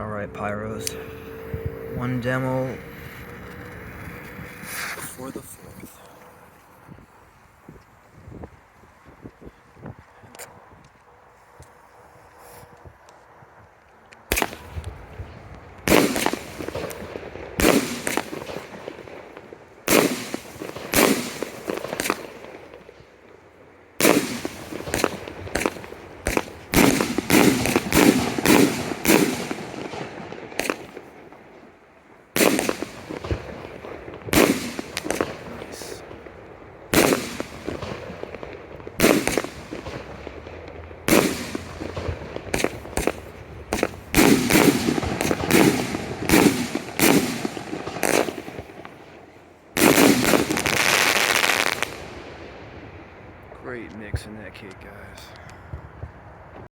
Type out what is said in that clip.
Alright, Pyros. One demo before the fourth. Nice. Great mix in that cake, guys.